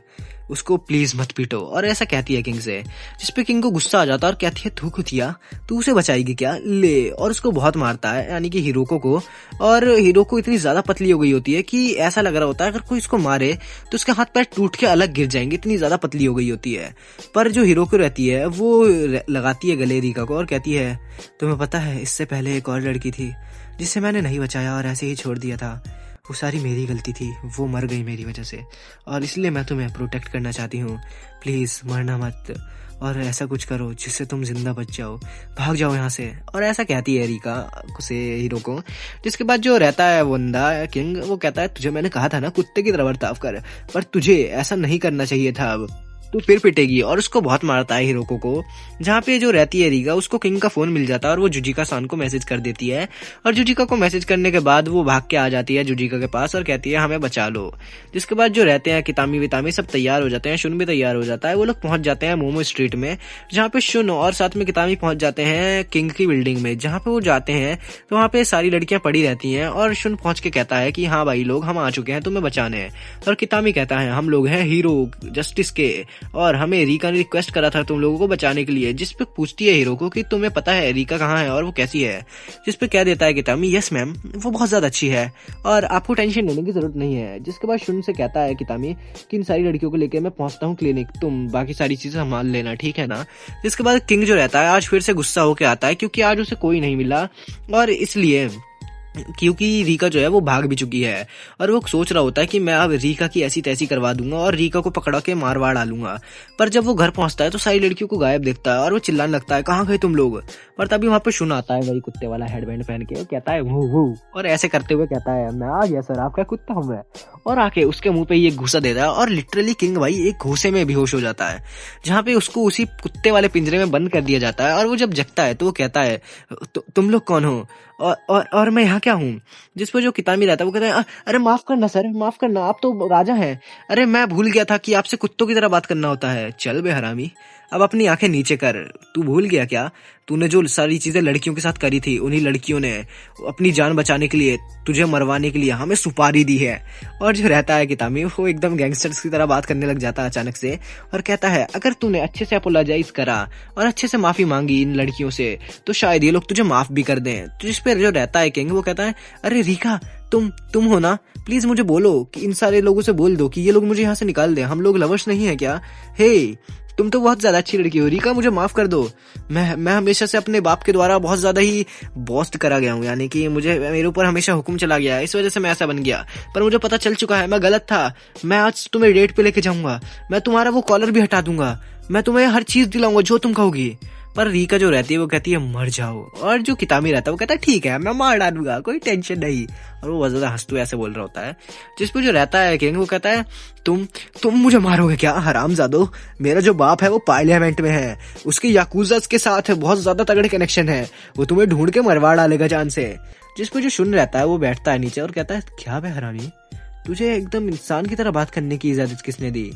उसको प्लीज मत पीटो, और ऐसा कहती है किंग से, जिसपे किंग को गुस्सा आ जाता है और कहती है तू कुतिया, तू उसे बचाएगी क्या, ले, और उसको बहुत मारता है यानी कि हिरोको को। और हिरोको इतनी ज्यादा पतली हो गई होती है कि ऐसा लग रहा होता है अगर कोई इसको मारे तो उसके हाथ पैर टूट के अलग गिर जाएंगे, इतनी ज्यादा पतली हो गई होती है। पर जो हिरोको रहती है वो लगाती है गले रिका को और कहती है तुम्हें पता है इससे पहले एक और लड़की थी जिसे मैंने नहीं बचाया और ऐसे ही छोड़ दिया था, वो सारी मेरी गलती थी, वो मर गई मेरी वजह से, और इसलिए मैं तुम्हें प्रोटेक्ट करना चाहती हूँ, प्लीज मरना मत, और ऐसा कुछ करो जिससे तुम जिंदा बच जाओ, भाग जाओ यहाँ से। और ऐसा कहती है रिका से हीरो को। जिसके बाद जो रहता है वंदा किंग, वो कहता है तुझे मैंने कहा था ना कुत्ते की तरह बर्ताव कर, पर तुझे ऐसा नहीं करना चाहिए था, अब तू फिर पिटेगी, और उसको बहुत मारता है हिरोको को। जहाँ पे जो रहती है रीगा, उसको किंग का फोन मिल जाता है और वो जुजिका सान को मैसेज कर देती है, और जुजिका को मैसेज करने के बाद वो भाग के आ जाती है जुजिका के पास और कहती है हमें बचा लो। जिसके बाद जो रहते हैं कितामी वितामी सब तैयार हो जाते हैं, शुन भी तैयार हो जाता है, वो लोग पहुंच जाते हैं मोमो स्ट्रीट में, जहाँ पे शुन और साथ में कितामी पहुंच जाते हैं किंग की बिल्डिंग में। जहाँ पे वो जाते हैं तो वहाँ पे सारी लड़कियां पड़ी रहती हैं, और शुन पहुंच के कहता है कि हाँ भाई लोग हम आ चुके हैं तुम्हें बचाने, और कितामी कहता है हम लोग हैं हीरो जस्टिस के, और हमें रीका ने रिक्वेस्ट करा था तुम लोगों को बचाने के लिए। जिसपे पूछती है हीरो को कि तुम्हें पता है रीका कहाँ है और वो कैसी है, जिसपे कह देता है कितामी यस मैम, वो बहुत ज्यादा अच्छी है और आपको टेंशन लेने की जरूरत नहीं है। जिसके बाद शुन से कहता है कितामी कि इन सारी लड़कियों को लेकर मैं पहुंचता हूँ क्लिनिक, तुम बाकी सारी चीजें संभाल लेना, ठीक है ना। जिसके बाद किंग जो रहता है आज फिर से गुस्सा होकर आता है क्योंकि आज उसे कोई नहीं मिला, और इसलिए क्योंकि रीका जो है वो भाग भी चुकी है, और वो सोच रहा होता है कि मैं अब रीका की ऐसी तैसी करवा दूंगा और रीका को पकड़ा के मारवाड़ डालूंगा। पर जब वो घर पहुंचता है तो सारी लड़कियों को गायब देखता है और वो चिल्लाने लगता है कहाँ गए तुम लोग। पर तभी वहां पे शुन आता है वही कुत्ते वाला हेडबैंड पहन के, वो कहता है वो, और ऐसे करते हुए कहता है मैं आ गया सर, आपका कुत्ता हूं मैं, और आके उसके मुंह पे ये घूसा देता है और लिटरली किंग भाई एक घूसे में बेहोश हो जाता है, जहाँ पे उसको उसी कुत्ते वाले पिंजरे में बंद कर दिया जाता है। और वो जब जगता है तो वो कहता है तुम लोग कौन हो और मैं यहाँ क्या हूँ। जिस पर जो कितामी रहता है वो कहता है अरे माफ करना सर, माफ करना, आप तो राजा हैं, अरे मैं भूल गया था कि आपसे कुत्तों की तरह बात करना होता है। चल बे हरामी, अब अपनी आंखें नीचे कर, तू भूल गया क्या, तूने जो सारी चीजें लड़कियों के साथ करी थी, उन्हीं लड़कियों ने अपनी जान बचाने के लिए तुझे मरवाने के लिए हमें सुपारी दी है। और जो रहता है कितामी वो एकदम गैंगस्टर्स की तरह बात करने लग जाता है अचानक से, और कहता है अगर तूने अच्छे से अपोलोजाइज करा और अच्छे से माफी मांगी इन लड़कियों से तो शायद ये लोग तुझे माफ भी कर दें। तो जिस पे जो रहता है किंग वो कहता है अरे रीका तुम हो ना, प्लीज मुझे बोलो कि इन सारे लोगों से बोल दो कि ये लोग मुझे यहाँ से निकाल दें, हम लोग लवर्स नहीं है क्या, हे तुम तो बहुत ज्यादा अच्छी लड़की हो रीका, मुझे माफ कर दो, मैं हमेशा से अपने बाप के द्वारा बहुत ज्यादा ही बॉस्ट करा गया हूँ, यानी कि मेरे ऊपर हमेशा हुक्म चला गया है, इस वजह से मैं ऐसा बन गया, पर मुझे पता चल चुका है मैं गलत था, मैं आज तुम्हें डेट पे लेके जाऊंगा, मैं तुम्हारा वो कॉलर भी हटा दूंगा, मैं तुम्हें हर चीज दिलाऊंगा जो तुम कहोगी। पर रीका जो रहती है वो कहती है मर जाओ, और जो कितामी रहता है वो कहता है ठीक है मैं मार डालूंगा, कोई टेंशन नहीं, और वो ज्यादा हंसते ऐसे बोल रहा होता है। जिसपे जो रहता है किंग वो कहता है तुम मुझे मारोगे क्या हरामजादो, मेरा जो बाप है वो पार्लियामेंट में है, उसके याकूजा के साथ बहुत ज्यादा तगड़े कनेक्शन है, वो तुम्हें ढूंढ के मरवा डालेगा जान से। जिसपे जो सुन रहता है वो बैठता है नीचे और कहता है क्या बे हरामी, तुझे एकदम इंसान की तरह बात करने की इजाजत किसने दी,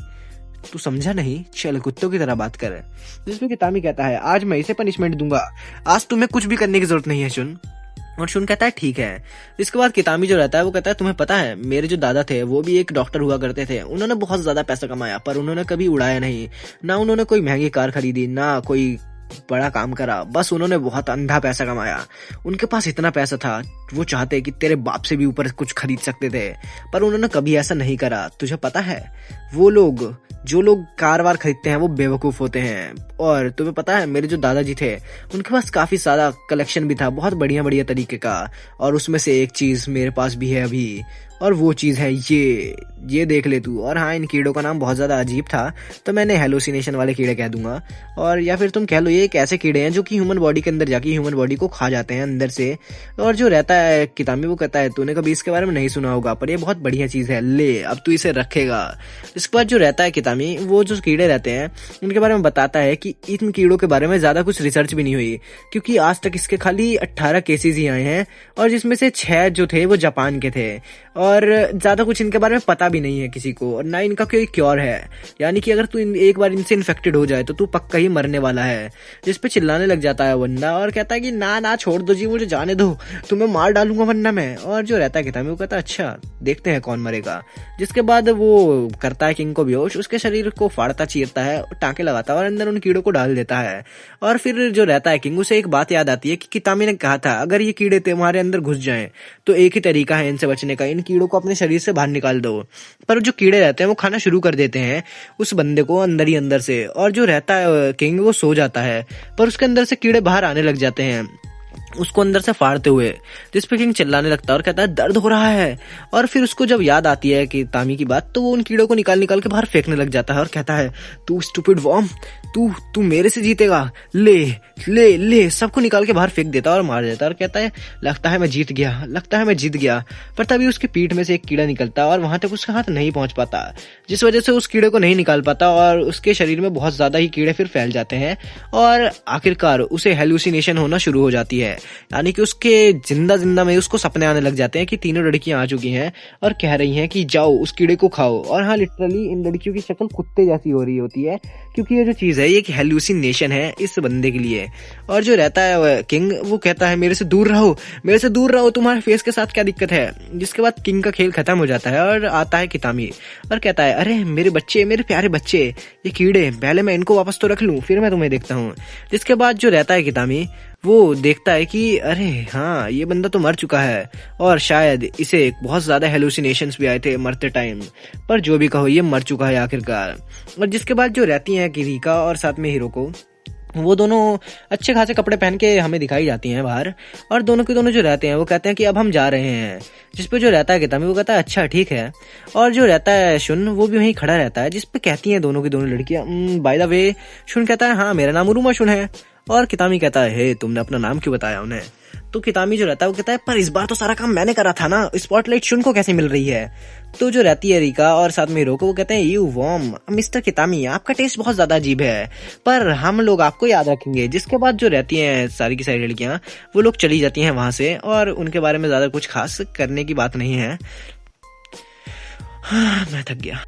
तू समझा नहीं, चल कुत्तों की तरह बात कर। जिसमें कितामी कहता है आज मैं इसे पनिशमेंट दूंगा, आज तुम्हें कुछ भी करने की जरूरत नहीं है शुन, और शुन कहता है ठीक है। इसके बाद कितामी जो रहता है वो कहता है तुम्हें पता है मेरे जो दादा थे वो भी एक डॉक्टर हुआ करते थे, उन्होंने बहुत ज्यादा पैसा कमाया पर उन्होंने कभी उड़ाया नहीं, ना उन्होंने कोई महंगी कार खरीदी ना कोई बड़ा काम करा, बस उन्होंने बहुत अंधा पैसा कमाया, उनके पास इतना पैसा था वो चाहते कि तेरे बाप से भी ऊपर कुछ खरीद सकते थे, पर उन्होंने कभी ऐसा नहीं करा। तुझे पता है वो लोग जो लोग कार वार खरीदते हैं वो बेवकूफ होते हैं, और तुम्हें पता है मेरे जो दादाजी थे उनके पास काफी सारा कलेक्शन भी था बहुत बढ़िया बढ़िया तरीके का, और उसमें से एक चीज मेरे पास भी है अभी, और वो चीज है ये देख ले तू। और हाँ इन कीड़ों का नाम बहुत ज्यादा अजीब था तो मैंने हेलोसिनेशन वाले कीड़े कह दूंगा, और या फिर तुम कह लो ये एक ऐसे कीड़े हैं जो कि ह्यूमन बॉडी के अंदर जाके ह्यूमन बॉडी को खा जाते हैं अंदर से। और जो रहता है कितामी वो कहता है तूने कभी इसके बारे में नहीं सुना होगा पर ये बहुत बढ़िया चीज है, ले अब तू इसे रखेगा। इसके बाद जो रहता है कितामी वो जो कीड़े रहते हैं उनके बारे में बताता है कि इन कीड़ों के बारे में ज्यादा कुछ रिसर्च भी नहीं हुई क्योंकि आज तक इसके खाली 18 केसेस ही आए हैं, और जिसमें से 6 जो थे वो जापान के थे, और ज्यादा कुछ इनके बारे में पता भी नहीं है किसी को, और ना इनका कोई क्योर है, यानी कि अगर तू एक बार इनसे इन्फेक्टेड हो जाए तो तू पक्का ही मरने वाला है। जिसपे चिल्लाने लग जाता है वंडा और कहता है कि ना छोड़ दो जी, मुझे जाने दो, तुम्हें मार डालूंगा वरना मैं। और जो रहता है कितामी वो कहता है अच्छा देखते हैं कौन मरेगा। जिसके बाद वो करता है किंग को बेहोश, उसके शरीर को फाड़ता चीरता है, टाँके लगाता है और अंदर उन कीड़ों को डाल देता है। और फिर जो रहता है किंग, उसे एक बात याद आती है कि कितामी ने कहा था अगर ये कीड़े तुम्हारे अंदर घुस जाएं तो एक ही तरीका है इनसे बचने का, इन कीड़ों को अपने शरीर से बाहर निकाल दो। पर जो कीड़े रहते हैं वो खाना शुरू कर देते हैं उस बंदे को अंदर ही अंदर से, और जो रहता है किंग वो सो जाता है, पर उसके अंदर से कीड़े बाहर आने लग जाते हैं उसको अंदर से फाड़ते हुए, जिसपे किंग चिल्लाने लगता है और कहता है दर्द हो रहा है। और फिर उसको जब याद आती है कि तामी की बात, तो वो उन कीड़ों को निकाल निकाल के बाहर फेंकने लग जाता है और कहता है तू स्टूपिड वॉर्म, तू मेरे से जीतेगा, ले ले ले, सबको निकाल के बाहर फेंक देता है और मार देता है और कहता है लगता है मैं जीत गया, लगता है मैं जीत गया। पर तभी उसकी पीठ में से एक कीड़ा निकलता है और वहां तक उसका हाथ नहीं पहुंच पाता, जिस वजह से उस कीड़े को नहीं निकाल पाता और उसके शरीर में बहुत ज्यादा ही कीड़े फिर फैल जाते हैं और आखिरकार उसे हेलुसिनेशन होना शुरू हो जाती है, यानी कि उसके जिंदा में उसको सपने आने लग जाते हैं कि तीनों लड़कियां आ चुकी हैं और कह रही हैं कि जाओ उस कीड़े को खाओ। और हाँ, लिटरली इन लड़कियों की शक्ल कुत्ते जैसी हो रही होती है, क्योंकि ये जो चीज है ये एक हेलुसिनेशन है इस बंदे के लिए। और जो रहता है किंग, वो कहता है मेरे से दूर रहो, मेरे से दूर रहो, तुम्हारे फेस के साथ क्या दिक्कत है। जिसके बाद किंग का खेल खत्म हो जाता है और आता है कितामी और कहता है अरे मेरे बच्चे, मेरे प्यारे बच्चे, ये कीड़े, पहले मैं इनको वापस तो रख लूं, फिर मैं तुम्हें देखता हूँ। जिसके बाद जो रहता है कितामी, वो देखता है कि अरे हाँ, ये बंदा तो मर चुका है और शायद इसे बहुत ज्यादा हेलुसिनेशंस भी आए थे मरते टाइम, पर जो भी कहो ये मर चुका है आखिरकार। और जिसके बाद जो रहती हैं किरीका और साथ में हिरोको, वो दोनों अच्छे खासे कपड़े पहन के हमें दिखाई जाती हैं बाहर, और दोनों के दोनों जो रहते हैं वो कहते हैं कि अब हम जा रहे हैं। जिसपे जो रहता है कितामी, वो कहता है अच्छा ठीक है। और जो रहता है शुन, वो भी वहीं खड़ा रहता है, जिसपे कहती हैं दोनों की दोनों लड़कियां बाय द वे। शुन कहता है हाँ मेरा नाम उरुमा शुन है, और कितामी कहता है हे तुमने अपना नाम क्यों बताया उन्हें। तो कितामी जो रहता है वो कहता है पर इस बार तो सारा काम मैंने करा था ना, स्पॉटलाइट शुन को कैसे मिल रही है। तो जो रहती है रिका और साथ में हिरोको, वो कहते हैं यू वॉर्म मिस्टर कितामी, आपका टेस्ट बहुत ज्यादा अजीब है, पर हम लोग आपको याद रखेंगे। जिसके बाद जो रहती हैं सारी की सारी लड़कियां, वो लोग चली जाती हैं वहां से, और उनके बारे में ज्यादा कुछ खास करने की बात नहीं है। मैं थक गया।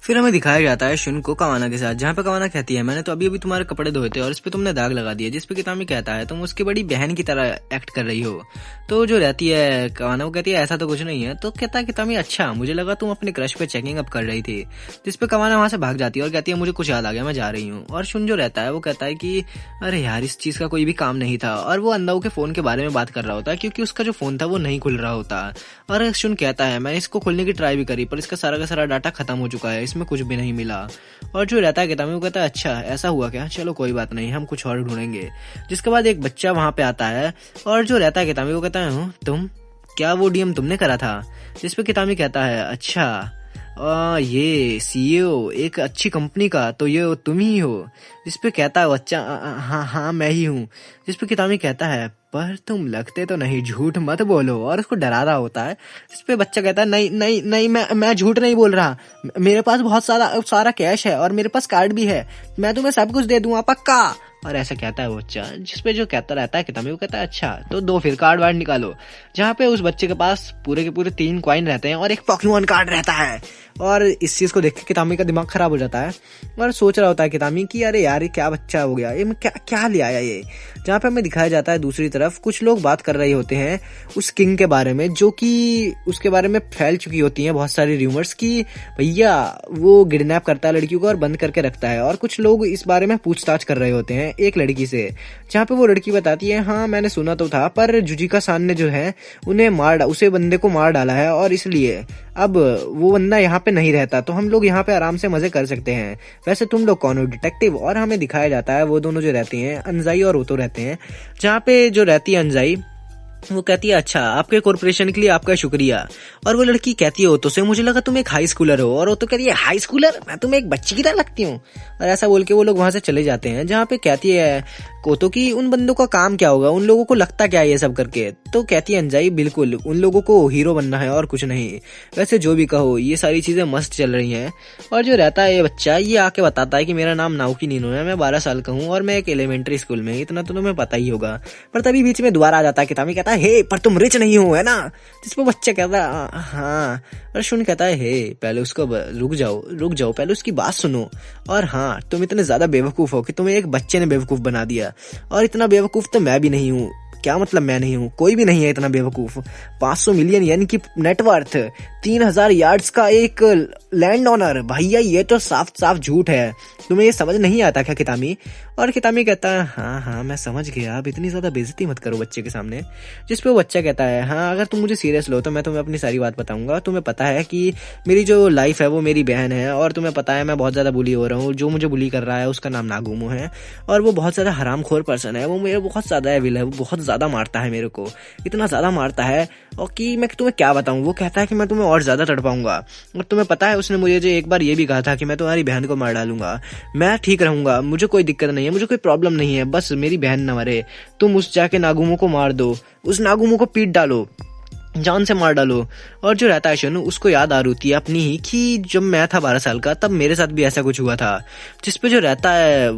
फिर हमें दिखाया जाता है शुन को कवाना के साथ, जहाँ पे कवाना कहती है मैंने तो अभी अभी तुम्हारे कपड़े धोए थे और इस पे तुमने दाग लगा दिया। जिस पे कितामी कहता है तुम उसकी बड़ी बहन की तरह एक्ट कर रही हो। तो जो रहती है कवाना, वो कहती है ऐसा तो कुछ नहीं है। तो कहता है कितामी अच्छा, मुझे लगा तुम अपने क्रश पे चेकिंग अप कर रही थी। जिस पे कवाना वहां से भाग जाती है और कहती है मुझे कुछ याद आ गया, मैं जा रही हूँ। और शुन जो रहता है वो कहता है कि अरे यार इस चीज का कोई भी काम नहीं था, और वो अंदाऊ के फोन के बारे में बात कर रहा होता है, क्योंकि उसका जो फोन था वो नहीं खुल रहा होता। और शुन कहता है मैंने इसको खोलने की ट्राई भी करी, पर इसका सारा का सारा डाटा खत्म हो चुका है, इसमें कुछ भी नहीं मिला। और जो रहता है कितामी, वो कहता है अच्छा ऐसा हुआ क्या, चलो कोई बात नहीं, हम कुछ और ढूंढेंगे। जिसके बाद एक बच्चा वहां पे आता है, और जो रहता है कितामी, वो कहता है तुम, क्या वो डीएम तुमने करा था। जिसपे कितामी कहता है अच्छा ये सीईओ एक अच्छी कंपनी का, तो ये तुम ही हो। जिसपे कहता है बच्चा हाँ हाँ मैं ही हूँ। जिसपे कितामी कहता है पर तुम लगते तो नहीं, झूठ मत बोलो, और उसको डरा रहा होता है। जिसपे बच्चा कहता है नहीं नहीं नहीं, मैं झूठ नहीं बोल रहा, मेरे पास बहुत सारा कैश है और मेरे पास कार्ड भी है, मैं तुम्हें सब कुछ दे दूंगा पक्का। और ऐसा कहता है वो बच्चा। जिसपे जो कहता रहता है कितामी, वो कहता है अच्छा तो दो फिर कार्ड वार्ड निकालो। जहाँ पे उस बच्चे के पास पूरे के पूरे 3 कॉइन रहते हैं और एक पोकेमॉन कार्ड रहता है। और इस चीज को देख के कितामी का दिमाग खराब हो जाता है और सोच रहा होता है कितामी कि अरे यार ये क्या बच्चा हो गया, ये मैं क्या ले आया ये। जहाँ पे हमें दिखाया जाता है दूसरी तरफ कुछ लोग बात कर रहे होते हैं उस किंग के बारे में, जो कि उसके बारे में फैल चुकी होती हैं बहुत सारी रूमर्स की भैया वो किडनैप करता है लड़कियों को और बंद करके रखता है। और कुछ लोग इस बारे में पूछताछ कर रहे होते हैं एक लड़की से, जहाँ पे वो लड़की बताती है हाँ मैंने सुना तो था, पर जुजिका सान ने जो है उसे बंदे को मार डाला है, और इसलिए अब वो बंदा यहाँ पे नहीं रहता, तो हम लोग यहाँ पे आराम से मजे कर सकते हैं। वैसे तुम लोग कौन हो डिटेक्टिव। और हमें दिखाया जाता है वो दोनों जो रहते हैं अंजाई और ओतो रहते हैं, जहाँ पे जो रहती है अंजाई, वो कहती है अच्छा आपके कॉर्पोरेशन के लिए आपका शुक्रिया। और वो लड़की कहती है ओतो से मुझे लगा तुम एक हाई स्कूलर हो, और ओतो कहती है हाई स्कूलर, मैं तुम्हें एक बच्ची की तरह लगती हूँ। और ऐसा बोल के वो लोग वहां से चले जाते हैं, जहाँ पे कहती है ओतो की उन बंदों का काम क्या होगा, उन लोगों को लगता क्या है ये सब करके। तो कहती है अंजाई बिल्कुल उन लोगों को हीरो बनना है और कुछ नहीं। वैसे जो भी कहो ये सारी चीजें मस्त चल रही हैं। और जो रहता है ये बच्चा, ये आके बताता है कि मेरा नाम नाओकी नीनो है, मैं 12 साल का हूँ और मैं एक एलिमेंट्री स्कूल में, इतना तो तुम्हें पता ही होगा। पर तभी बीच में दोबारा आ जाता है कितामी, कहता है हे पर तुम रिच नहीं हो है ना। जिसपे बच्चा कहता है हाँ, और शुन कहता है हे पहले उसको रुक जाओ पहले उसकी बात सुनो। और हाँ तुम इतने ज्यादा बेवकूफ हो कि तुम्हें एक बच्चे ने बेवकूफ बना दिया, और इतना बेवकूफ तो मैं भी नहीं हूँ। क्या मतलब मैं नहीं हूँ, कोई भी नहीं है इतना बेवकूफ। 500 मिलियन यानी कि नेटवर्थ, 3000 यार्ड्स का एक लैंड ऑनर। भैया ये तो साफ साफ झूठ है, तुम्हें ये समझ नहीं आता क्या कितामी? और कितामी कहता है हाँ हाँ मैं समझ गया, आप इतनी ज्यादा बेइज्जती मत करो बच्चे के सामने। जिस पे वो बच्चा कहता है हाँ अगर तुम मुझे सीरियस लो तो मैं तुम्हें अपनी सारी बात बताऊंगा। तुम्हें पता है कि मेरी जो लाइफ है वो मेरी बहन है, और तुम्हें पता है मैं बहुत ज्यादा बुली हो रहा हूँ। जो मुझे बुली कर रहा है उसका नाम नागुमो है, और वो बहुत ज्यादा हरामखोर पर्सन है। वो मेरे बहुत ज्यादा एविल है, वो बहुत ज्यादा मारता है मेरे को, इतना ज्यादा मारता है और कि मैं तुम्हें क्या बताऊं। वो कहता है कि मैं तुम्हें और ज्यादा तड़पाऊंगा, और तुम्हें पता है उसने मुझे जो एक बार ये भी कहा था कि मैं तुम्हारी बहन को मार डालूंगा। मैं ठीक रहूंगा, मुझे कोई दिक्कत नहीं है, मुझे कोई प्रॉब्लम नहीं है, बस मेरी बहन न मरे। तुम उस जाके नागुमो को मार दो, उस नागुमो को पीट डालो, जान से मार डालो। और जो रहता है शनु उसको याद आ रही होती है अपनी ही कि जब मैं था 12 साल का तब मेरे साथ भी ऐसा कुछ हुआ था। जिस पे जो रहता है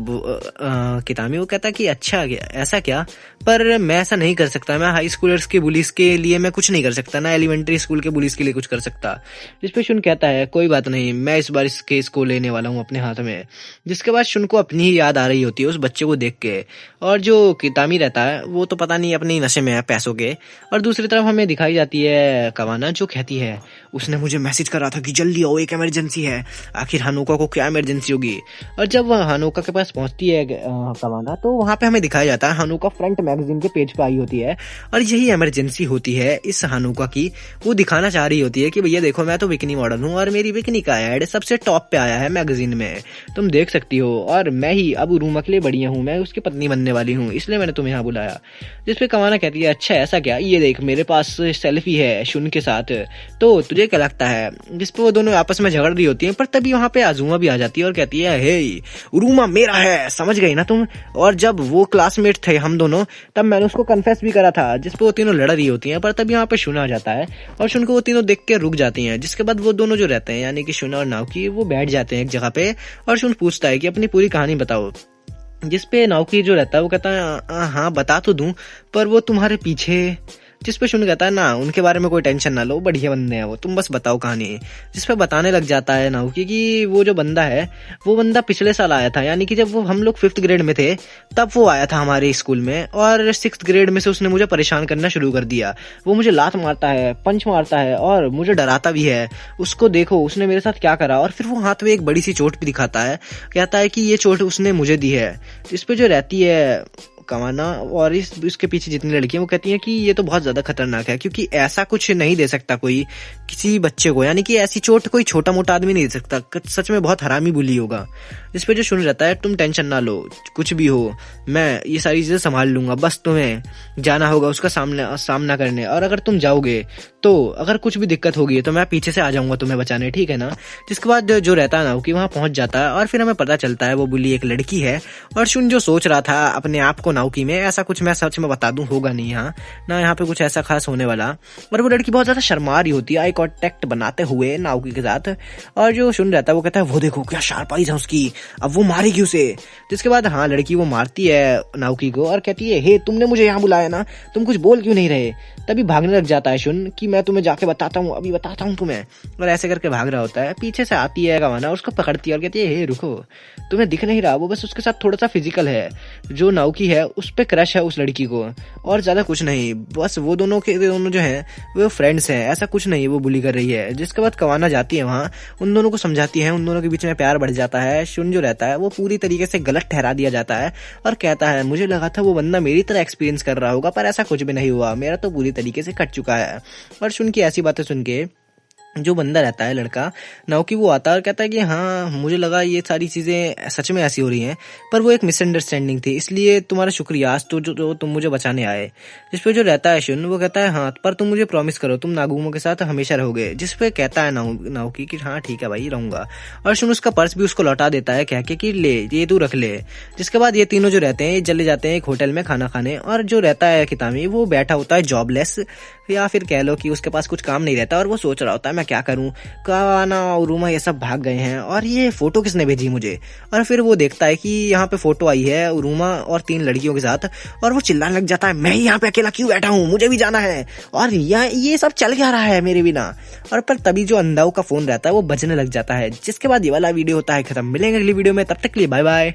कितामी वो कहता है कि अच्छा ऐसा क्या, पर मैं ऐसा नहीं कर सकता, मैं हाई स्कूलर्स के बुलिस के लिए मैं कुछ नहीं कर सकता, ना एलिमेंट्री स्कूल के बुलिस के लिए कुछ कर सकता। जिस पे शुन कहता है कोई बात नहीं, मैं इस बार इस केस को लेने वाला हूँ अपने हाथ में। जिसके बाद शुन को अपनी ही याद आ रही होती है उस बच्चे को देख के, और जो कितामी रहता है वो तो पता नहीं अपने नशे में है पैसों के। और दूसरी तरफ हमें दिखाई जाती है कवाना, जो कहती है उसने मुझे मैसेज करा था कि जल्दी आओ एक इमरजेंसी है। आखिर हानोका को क्या इमरजेंसी होगी। और जब वह हानोका के पास पहुंचती है कवाना, तो वहां पे हमें दिखाया जाता है हानोका फ्रंट मैगजीन के पेज पे आई होती है, और यही इमरजेंसी होती है इस हानोका की। वो दिखाना चाह रही होती है कि भैया देखो मैं तो बिकनी मॉडल हूँ, और मेरी बिकनी का एड सबसे टॉप पे आया है मैगजीन में, तुम देख सकती हो, और मैं ही अब उरूमा के लिए बढ़िया हूँ, मैं उसकी पत्नी बनने वाली हूँ, इसलिए मैंने तुम्हें यहाँ बुलाया। जिसपे कवाना कहती है अच्छा ऐसा क्या, ये देख मेरे पास सेल्फी है शुन के साथ, तो तुझे क्या लगता है। जिसपे वो दोनों आपस में झगड़ रही होती हैं, पर तभी वहां पे आजुमा भी आ जाती है और कहती है हे उरूमा मेरा है, समझ गई ना तुम। और जब वो क्लासमेट थे हम दोनों, तब मैंने उसको कन्फेस भी करा था। जिसपे वो तीनों लड़ रही होती हैं, पर तभी वहां पे शुन आ जाता है, और शुन को वो तीनों देख के रुक जाती हैं। जिसके बाद वो दोनों जो रहते हैं यानी कि शुन और नाओकी वो बैठ जाते हैं एक जगह पे, और शुन पूछता है कि अपनी पूरी कहानी बताओ। जिसपे नाओकी जो रहता है वो कहता है हाँ बता तो दूं, पर वो तुम्हारे पीछे। जिस पे शुन कहता है ना उनके बारे में कोई टेंशन ना लो, बढ़िया बंदे हैं वो, तुम बस बताओ कहानी। जिस पे बताने लग जाता है नाओकी कि वो जो बंदा है वो बंदा पिछले साल आया था, यानी कि जब वो हम लोग 5th ग्रेड में थे तब वो आया था हमारे स्कूल में, और 6th ग्रेड में से उसने मुझे परेशान करना शुरू कर दिया। वो मुझे लात मारता है, पंच मारता है, और मुझे डराता भी है। उसको देखो उसने मेरे साथ क्या करा। और फिर वो हाथ में एक बड़ी सी चोट भी दिखाता है, कहता है कि ये चोट उसने मुझे दी है। इस पे जो रहती है कवाना और इसके पीछे जितनी लड़कियां वो कहती हैं कि ये तो बहुत ज्यादा खतरनाक है, क्योंकि ऐसा कुछ नहीं दे सकता कोई किसी बच्चे को, यानी कि ऐसी चोट कोई छोटा मोटा आदमी नहीं दे सकता, सच में बहुत हरामी बुली होगा। जिस पे जो सुन रहता है तुम टेंशन ना लो, कुछ भी हो मैं ये सारी चीजें संभाल लूंगा, बस तुम्हें जाना होगा उसका सामना करने, और अगर तुम जाओगे तो अगर कुछ भी दिक्कत होगी तो मैं पीछे से आ जाऊंगा तुम्हें बचाने, ठीक है ना। जिसके बाद जो रहता है ना कि वहां पहुंच जाता है, और फिर हमें पता चलता है वो बुली एक लड़की है। और शुन जो सोच रहा था अपने आप को नाउकी में, ऐसा कुछ मैं सच में बता दूं होगा नहीं यहाँ ना, यहाँ पे कुछ ऐसा खास होने वाला। और वो लड़की बहुत ज्यादा शर्मा रही होती है आई कांटेक्ट बनाते हुए नाउकी के साथ। और जो शुन रहता है वो कहता है वो देखो क्या शार्प आईज है उसकी, अब वो मारेगी उसे। जिसके बाद हाँ लड़की वो मारती है नाउकी को और कहती है हे तुमने मुझे यहाँ बुलाया ना, तुम कुछ बोल क्यों नहीं रहे। तभी भागने लग जाता है शुन कि मैं तुम्हें जाके बताता हूँ, अभी बताता हूँ तुम्हें, और ऐसे करके भाग रहा होता है। पीछे से आती है कवाना, उसको पकड़ती है और कहती है हे रुको, तुम्हें दिख नहीं रहा, वो बस उसके साथ थोड़ा सा फिजिकल है, जो नाउकी है उस पे क्रश है उस लड़की को, और ज्यादा कुछ नहीं, बस वो दोनों जो है वो फ्रेंड्स हैं, ऐसा कुछ नहीं वो बुली कर रही है। जिसके बाद कवाना जाती है वहां, उन दोनों को समझाती है, उन दोनों के बीच में प्यार बढ़ जाता है। शुन जो रहता है वो पूरी तरीके से गलत ठहरा दिया जाता है और कहता है मुझे लगा था वो बंदा मेरी तरह एक्सपीरियंस कर रहा होगा, पर ऐसा कुछ भी नहीं हुआ, मेरा तो पूरी तरीके से कट चुका है। और शुन की ऐसी बातें सुन के जो बंदा रहता है लड़का नाउकी वो आता है और कहता है कि हाँ मुझे लगा ये सारी चीज़ें सच में ऐसी हो रही हैं, पर वो एक मिसअंडरस्टैंडिंग थी, इसलिए तुम्हारा शुक्रिया आज तो जो तुम मुझे बचाने आए। जिस पे जो रहता है शुन वो कहता है हाँ पर तुम मुझे प्रॉमिस करो तुम नागुमो के साथ हमेशा रहोगे। जिस पे कहता है नाउकी कि हाँ ठीक है भाई रहूंगा, और शुन उसका पर्स भी उसको लौटा देता है कह के कि ले ये तू रख ले। जिसके बाद ये तीनों जो रहते हैं ये चले जाते हैं एक होटल में खाना खाने, और जो रहता है कितामी वो बैठा होता है जॉबलेस, या फिर कह लो कि उसके पास कुछ काम नहीं रहता, और वो सोच रहा होता है मैं क्या करूं, कवाना और रूमा ये सब भाग गए हैं और ये फोटो किसने भेजी मुझे। और फिर वो देखता है कि यहाँ पे फोटो आई है रूमा और 3 लड़कियों के साथ, और वो चिल्लाने लग जाता है मैं यहाँ पे अकेला क्यों बैठा हूँ, मुझे भी जाना है, और ये सब चल क्या रहा है मेरे बिना। और पर तभी जो अंधाऊ का फोन रहता है वो बजने लग जाता है। जिसके बाद ये वाला वीडियो होता है खत्म। मिलेंगे अगली वीडियो में, तब तक के लिए बाय बाय।